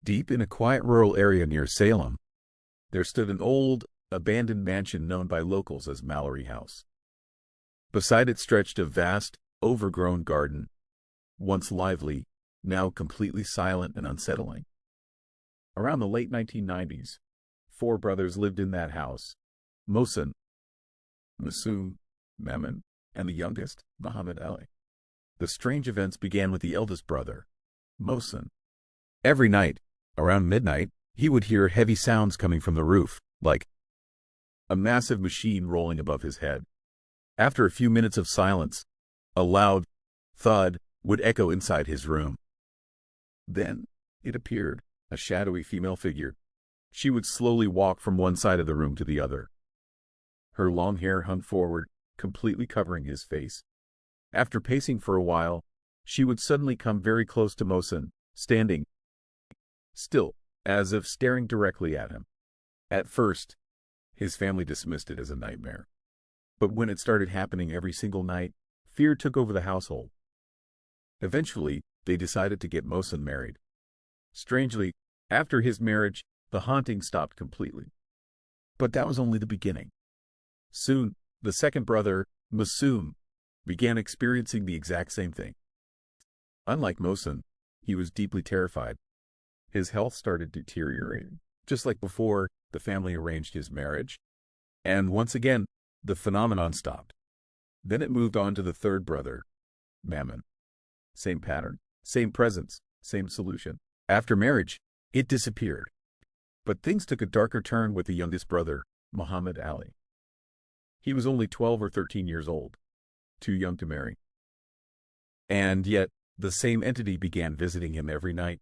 Deep in a quiet rural area near Salem, there stood an old, abandoned mansion known by locals as Mallory House. Beside it stretched a vast, overgrown garden, once lively, now completely silent and unsettling. Around the late 1990s, four brothers lived in that house: Mohsen, Masoom, Mamun, and the youngest, Muhammad Ali. The strange events began with the eldest brother, Mohsen. Every night, around midnight, he would hear heavy sounds coming from the roof, like a massive machine rolling above his head. After a few minutes of silence, a loud thud would echo inside his room. Then it appeared, a shadowy female figure. She would slowly walk from one side of the room to the other. Her long hair hung forward, completely covering his face. After pacing for a while, she would suddenly come very close to Mohsen, standing still, as if staring directly at him. At first, his family dismissed it as a nightmare. But when it started happening every single night, fear took over the household. Eventually, they decided to get Mohsen married. Strangely, after his marriage, the haunting stopped completely. But that was only the beginning. Soon, the second brother, Masoom, began experiencing the exact same thing. Unlike Mohsen, he was deeply terrified. His health started deteriorating. Just like before, the family arranged his marriage. And once again, the phenomenon stopped. Then it moved on to the third brother, Mamun. Same pattern, same presence, same solution. After marriage, it disappeared. But things took a darker turn with the youngest brother, Muhammad Ali. He was only 12 or 13 years old, too young to marry. And yet, the same entity began visiting him every night.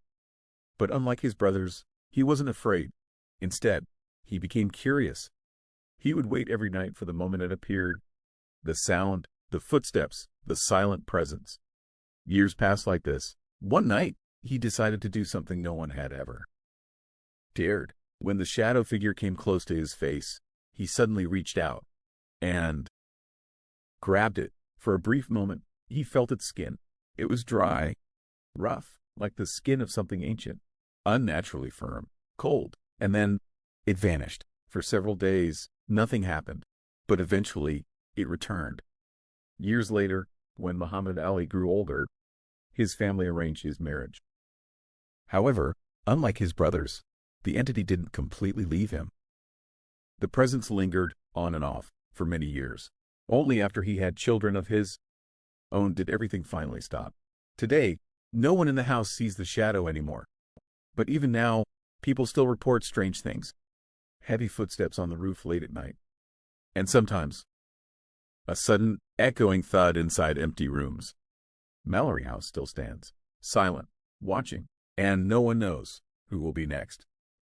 But unlike his brothers, he wasn't afraid. Instead, he became curious. He would wait every night for the moment it appeared. The sound, the footsteps, the silent presence. Years passed like this. One night, he decided to do something no one had ever dared. When the shadow figure came close to his face, he suddenly reached out and grabbed it. For a brief moment, he felt its skin. It was dry, rough, like the skin of something ancient, unnaturally firm, cold, and then it vanished. For several days, nothing happened, but eventually, it returned. Years later, when Muhammad Ali grew older, his family arranged his marriage. However, unlike his brothers, the entity didn't completely leave him. The presence lingered on and off for many years. Only after he had children of his own did everything finally stop. Today, no one in the house sees the shadow anymore. But even now, people still report strange things. Heavy footsteps on the roof late at night. And sometimes, a sudden, echoing thud inside empty rooms. Mallory House still stands, silent, watching, and no one knows who will be next.